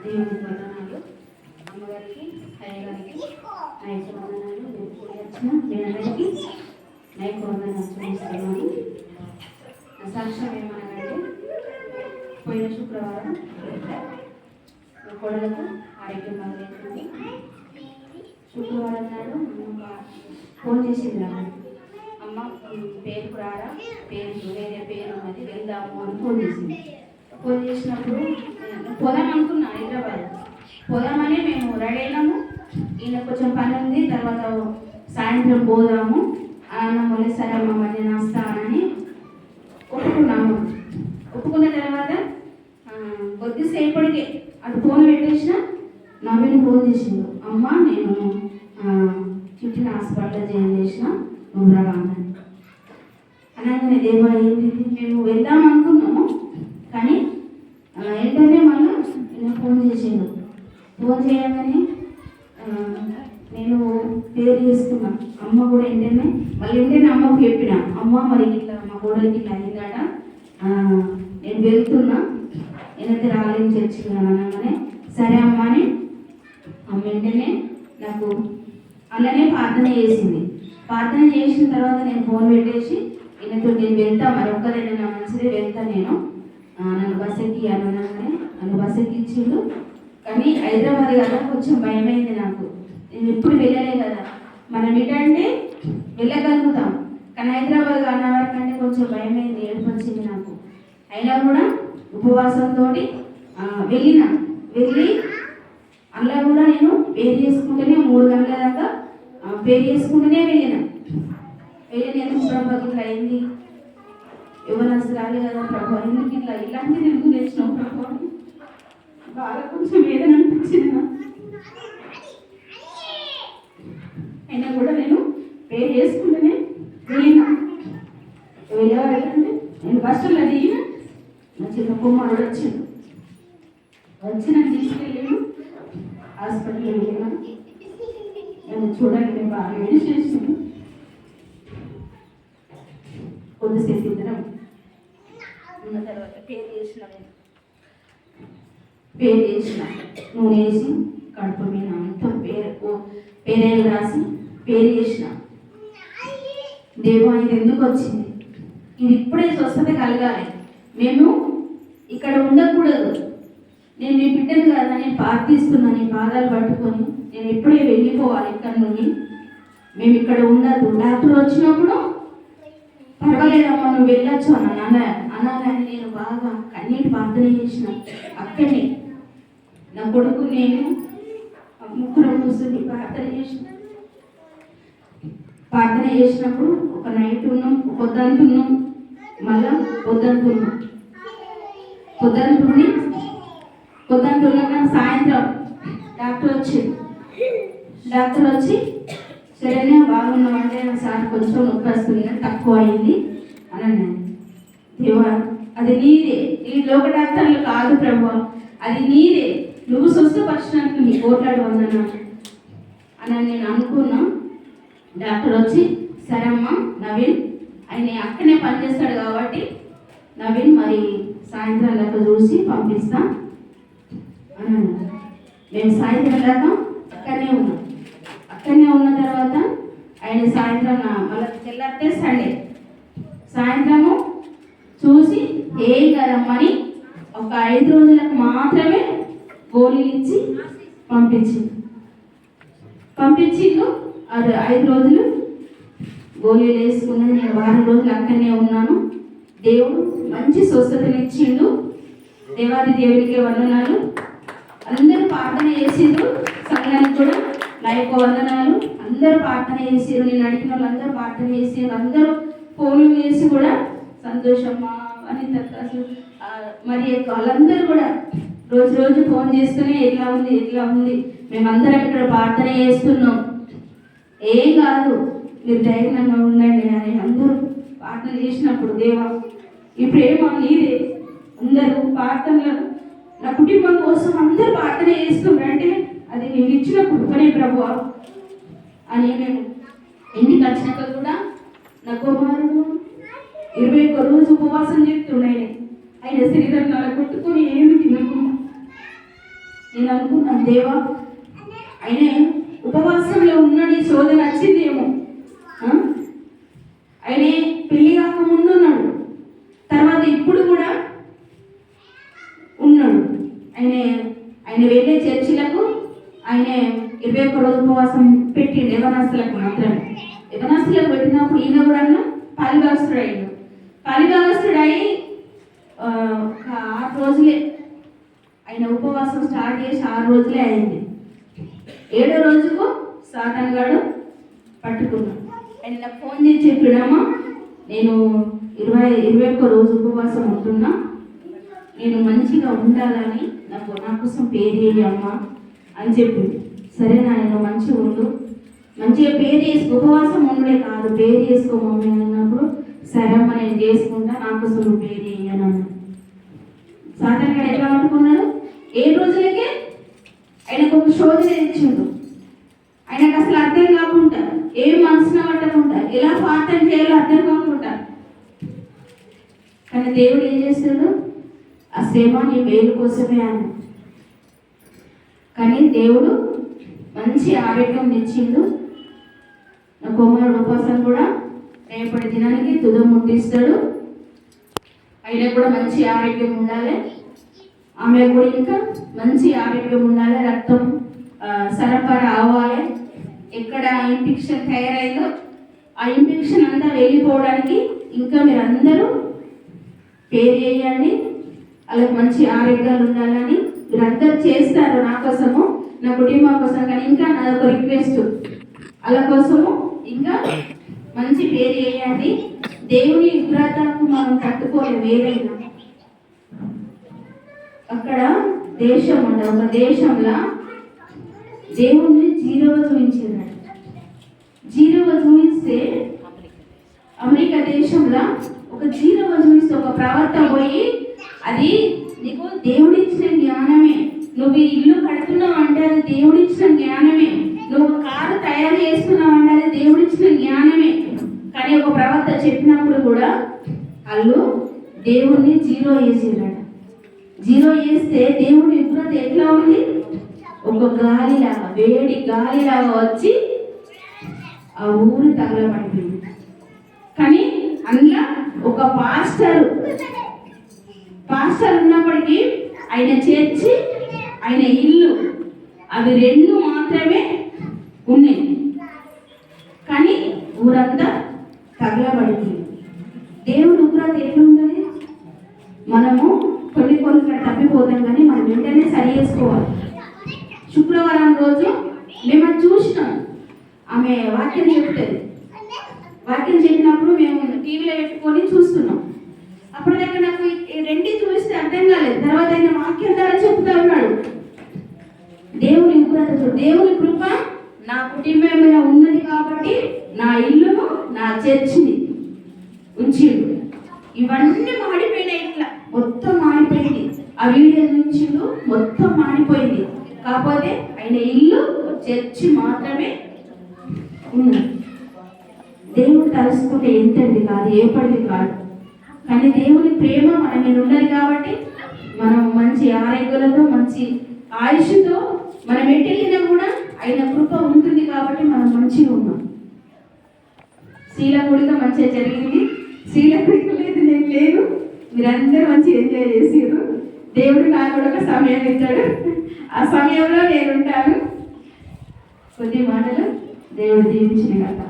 దేవుని వందనాలు. అమ్మగారికి, అయ్యగారికి నైట్ వందనాలు. వచ్చిన దేవుడికి నైట్ వందనాలు చూపిస్తున్నాను. సాక్ష్యం ఏమనగానే పోయిన శుక్రవారం కొడలకు ఆరోగ్యం బాగలేదండి. శుక్రవారం నాడు ఫోన్ చేసింది అమ్మ పేరుకు రారా, పేరు వేరే పేరు ఉన్నది వెళ్దాము అని ఫోన్ చేసింది. ఫోన్ చేసినప్పుడు పోదాం అనుకున్నా, హైదరాబాద్ పోదామని మేము రెడీ అయినాము. ఈయన కొంచెం పని ఉంది, తర్వాత సాయంత్రం పోదాము అన్నమూలే. సరే అమ్మ మరి నేను వస్తానని ఒప్పుకున్నాము. ఒప్పుకున్న తర్వాత కొద్దిసేపటికి అటు ఫోన్ పెట్టేసిన నవీన్ ఫోన్ చేసిండు. అమ్మ నేను చుట్టిన హాస్పిటల్లో జాయిన్ చేసిన, నువ్వు రా అన్నాను. అనగానే దేవా ఏంటి, మేము వెళ్దాం అనుకున్నాము కానీ వెంటనే మళ్ళీ నేను ఫోన్ చేసిండు. ఫోన్ చేయగానే నేను పేరు చేసుకున్నా. అమ్మ కూడా ఏంటనే మళ్ళీ ఏంటనే అమ్మకు చెప్పిన, అమ్మ మరి ఇట్లా మా కోడలికి ఇట్లా అయిందట, నేను వెళ్తున్నా, నేనైతే రాలేని చర్చికి అనగానే సరే అమ్మ అని అమ్మ వెంటనే నాకు అలానే ప్రార్థన చేసింది. ప్రార్థన చేసిన తర్వాత నేను ఫోన్ పెట్టేసి ఈయనతో నేను వెళ్తా, మరి ఒక్కదైనా నా మంచిదే వెళ్తా, నేను నన్ను బస్ ఎక్కి అనగానే నన్ను బస్ ఎక్కించిండు. కానీ హైదరాబాద్ కదా కొంచెం భయమైంది నాకు. నేను ఎప్పుడు వెళ్ళలే కదా, మనం ఏంటంటే వెళ్ళగలుగుతాం కానీ హైదరాబాద్ అన్నవారికంటే కొంచెం భయమైంది, ఏడుపు వచ్చింది నాకు. అయినా కూడా ఉపవాసంతో వెళ్ళి అలా కూడా నేను పేరు చేసుకుంటేనే 3 గంటల దాకా పేరు చేసుకుంటూనే వెళ్ళిన ఎందుకు ప్రభా ఇట్లా అయింది, ఎవరు అసలు రాలే కదా ప్రభా, ఎందుకు ఇట్లా ఇలాంటిది ఎందుకు తెచ్చినావు ప్రభా, బాగా కొంచెం వేదన అనిపించింది నాకు. అయినా కూడా నేను పేరు చేసుకుంటూనే వెళ్ళిన. వెళ్ళేవారంటే నేను బస్సులో దిగిన, నా చిన్న కుమారుడు వచ్చి నన్ను తీసుకెళ్ళాను హాస్పిటల్కి వెళ్ళిన. నన్ను చూడండి నేను బాగా చేసింది. కొద్దిసేపు ఇద్దరం ఉన్న తర్వాత పేరు చేసిన నూనె వేసి కడుపు మీద అంతా పేరేళ్ళు రాసి పేరు చేసిన. దేవా ఇది ఎందుకు వచ్చింది, ఇది ఇప్పుడే స్వస్థత కలగాలి, మేము ఇక్కడ ఉండకూడదు, నేను నీ బిడ్డను కదా, నేను ప్రార్థిస్తున్నా, నీ పాదాలు పట్టుకొని నేను ఇప్పుడే వెళ్ళిపోవాలి ఇక్కడ నుండి, మేము ఇక్కడ ఉండదు. డాక్టర్ వచ్చినప్పుడు పర్వాలేదమ్మా నువ్వు వెళ్ళొచ్చు అనాలని నేను బాగా కన్నీటి ప్రార్థన చేసిన. అక్కడే నా కొడుకు నేను ముగ్గురు కూర్చొని ప్రార్థన చేసినప్పుడు ఒక నైట్ ఉన్నాం, పొద్దుంటున్నాం, మళ్ళా పొద్దుంటున్నాక సాయంత్రం డాక్టర్ వచ్చి సరేనే బాగున్నామంటే సార్ కొంచెం నొప్పి వస్తుంది కానీ తక్కువ అయింది అని అన్నాను. దేవా అది నీదే, నీ లోక డాక్టర్లు కాదు ప్రభు, అది నీదే, నువ్వు స్వస్థపరచడానికి నీ కోట్లాడు వందనా అని నేను అనుకున్నా. డాక్టర్ వచ్చి సరే అమ్మా నవీన్, ఆయన అక్కడనే పనిచేస్తాడు కాబట్టి నవీన్ మరి సాయంత్రం దాకా చూసి పంపిస్తా అని. మేము సాయంత్రం దాకా అక్కడనే ఉన్న తర్వాత ఆయన సాయంత్రం మళ్ళీ తెల్లారితే సండే సాయంత్రము చూసి ఏం కదమ్మని ఒక 5 రోజులకు మాత్రమే గోళీలు ఇచ్చి పంపించిండు. అది 5 రోజులు గోళీలు వేసుకున్నది. నేను 1 రోజులు అక్కడనే ఉన్నాను. దేవుడు మంచి స్వస్థతనిచ్చిండు. దేవాది దేవుడికి వందనాలు. అందరూ ప్రార్థన చేసిండ్రు, సంఘానికి కూడా నా యొక్క వందనాలు. అందరూ ప్రార్థన చేసారు, నేను అడిగిన వాళ్ళు అందరూ ప్రార్థన చేసారు. అందరూ ఫోన్లు చేసి కూడా సంతోషమ్మా అని మరి వాళ్ళందరూ కూడా రోజు ఫోన్ చేస్తూనే ఎట్లా ఉంది మేమందరం ఇక్కడ ప్రార్థన చేస్తున్నాం, ఏం కాదు మీరు ధైర్యంగా ఉండండి అని అందరూ ప్రార్థన చేసినప్పుడు దేవా ఈ ప్రేమ నీదే. అందరూ ప్రార్థనలు నా కుటుంబం కోసం అందరూ ప్రార్థన చేస్తున్నారంటే అది నేను ఇచ్చిన కృపనే ప్రభు అని. మేము ఇంటికి వచ్చినాక కూడా నా కుమారుడు 21 రోజు ఉపవాసం చేస్తున్నాయి. ఆయన శరీరం నలగొట్టుకుని ఏమి తినకుండా నేను అనుకున్నాను, దేవా ఆయన ఉపవాసంలో ఉన్నాడు, ఈ శోధన వచ్చిందేమో. ఆయన పెళ్లి కాకముందు ఉన్నాడు, తర్వాత ఇప్పుడు కూడా ఉన్నాడు. ఆయన వెళ్ళే చర్చిలకు ఆయన 21 రోజు ఉపవాసం పెట్టిండు, యవనస్తులకు మాత్రమే. యవనస్తులకు పెట్టినప్పుడు ఈయన కూడా పాలిభాగస్తుడై 6 రోజులే ఆయన ఉపవాసం స్టార్ట్ చేసి 6 రోజులే అయింది. 7వ రోజుకు సాతాను గాడు పట్టుకున్నాడు. ఆయన నాకు ఫోన్ చేసి చెప్పాడమ్మా, నేను 21 రోజు ఉపవాసం ఉంటున్నా, నేను మంచిగా ఉండాలని నా కోసం పేరు చేయమ్మా అని చెప్పింది. సరే నాయన మంచిగా ఉండు, మంచిగా పేరు చేసుకో, ఉపవాసం ఉండే కాదు పేరు చేసుకో మమ్మీ అన్నప్పుడు, సరే అమ్మ నేను చేసుకుంటా, నా కోసం నువ్వు పేరు చేయను అన్నాడు. సాతాను గాడు ఎట్లా పట్టుకున్నాడు? 7 రోజులకే ఆయనకు ఒక శోధన ఇచ్చిండు. ఆయనకు అసలు అర్థం కాకుండా, ఏం మనసున పట్టకుండా, ఎలా ప్రార్థన చేయాలో అర్థం కాకుండా. కానీ దేవుడు ఏం చేస్తాడు? ఆ శ్రమ నీ మేలు కోసమే అన్న. కానీ దేవుడు మంచి ఆరోగ్యం ఇచ్చిండు. నా కుమారుడు ఉపవాసం కూడా రేపటి దినానికి తుద ముట్టిస్తాడు. అయినా కూడా మంచి ఆరోగ్యం ఉండాలి, ఆమె కూడా ఇంకా మంచి ఆరోగ్యం ఉండాలి, రక్తం సరఫరా అవ్వాలి. ఎక్కడ ఇన్ఫెక్షన్ తయారైందో ఆ ఇన్ఫెక్షన్ అంతా వెళ్ళిపోవడానికి ఇంకా మీరు అందరూ పేరు చేయండి. వాళ్ళకి మంచి ఆరోగ్యాలు ఉండాలని మీరందరూ చేస్తారు, నా కోసము, నా కుటుంబం కోసం. కానీ ఇంకా నాదొక రిక్వెస్ట్, వాళ్ళ కోసము ఇంకా మంచి పేరు చేయండి. దేవుని ఉగ్రతకు మనం తట్టుకోలేము. ఏదైనా అక్కడ దేశం ఉండ, ఒక దేశంలో దేవుణ్ణి 0గా చూపించారు. 0గా చూపిస్తే అమెరికా దేశంలో ఒక 0గా చూపిస్తే ఒక ప్రవర్త పోయి, అది నీకు దేవుడిచ్చిన జ్ఞానమే, నువ్వు ఈ ఇల్లు కడుతున్నావు అంటే అది దేవుడిచ్చిన జ్ఞానమే, నువ్వు కారు తయారు చేస్తున్నావు అంటే అది దేవుడిచ్చిన జ్ఞానమే. కానీ ఒక ప్రవర్త చెప్పినప్పుడు కూడా వాళ్ళు దేవుణ్ణి 0 చేసిరట. 0 చేస్తే దేవుడి ఉగ్రత ఎట్లా ఉంది? ఒక గాలిలాగా, వేడి గాలిలాగా వచ్చి ఆ ఊరు తగలబడిపోయింది. కానీ అందులో ఒక పాస్టర్ ఉన్నప్పటికీ ఆయన చర్చి, ఆయన ఇల్లు, అవి 2 మాత్రమే ఉన్నాయి. కానీ ఊరంతా తగలబడింది. దేవుడు ఉగ్రత ఎట్లుంటుంది? మనము కొన్ని తప్పిపోతాం, కానీ మనం వెంటనే సరి చేసుకోవాలి. శుక్రవారం రోజు మేము అది చూసినాం, ఆమె వాక్యం చెప్తుంది. వాక్యం చెప్పినప్పుడు మేము టీవీలో పెట్టుకొని చూస్తున్నాం. అప్పుడు దగ్గర నాకు 2 చూపిస్తే అర్థం కాలేదు. తర్వాత ఆయన వాక్యం ద్వారా చెప్తా ఉన్నాడు, దేవుని ఉగ్రత, దేవుని కృప నా కుటుంబం మీద ఉన్నది కాబట్టి నా ఇల్లును, నా చర్చిని ఉంచిండు. ఇవన్నీ మాడిపోయినాయి, ఇట్లా మొత్తం మాడిపోయింది. ఆ వీడియో చూపించిండు, మొత్తం మాడిపోయింది. కాకపోతే ఆయన ఇల్లు, చర్చి మాత్రమే ఉన్నది. దేవుడు తలుసుకుంటే ఎంతది కాదు, ఏపడిది కాదు. కానీ దేవుని ప్రేమ మన మీద ఉన్నది కాబట్టి మనం మంచి ఆరోగ్యాలతో, మంచి ఆయుష్తో మనం ఎట్టెళ్ళినా కూడా ఆయన కృప ఉంటుంది కాబట్టి మనం మంచిగా ఉన్నాం. శీలకుడిగా మంచిగా జరిగింది, శీలకుడిగా లేదు నేను లేదు, మీరందరూ మంచిగా ఎంజాయ్ చేసారు. దేవుడు నాకు కూడా ఒక సమయం ఇచ్చాడు, ఆ సమయంలో నేను ఉంటాను. కొద్ది మాటలు దేవుడు దీవించిన కదా.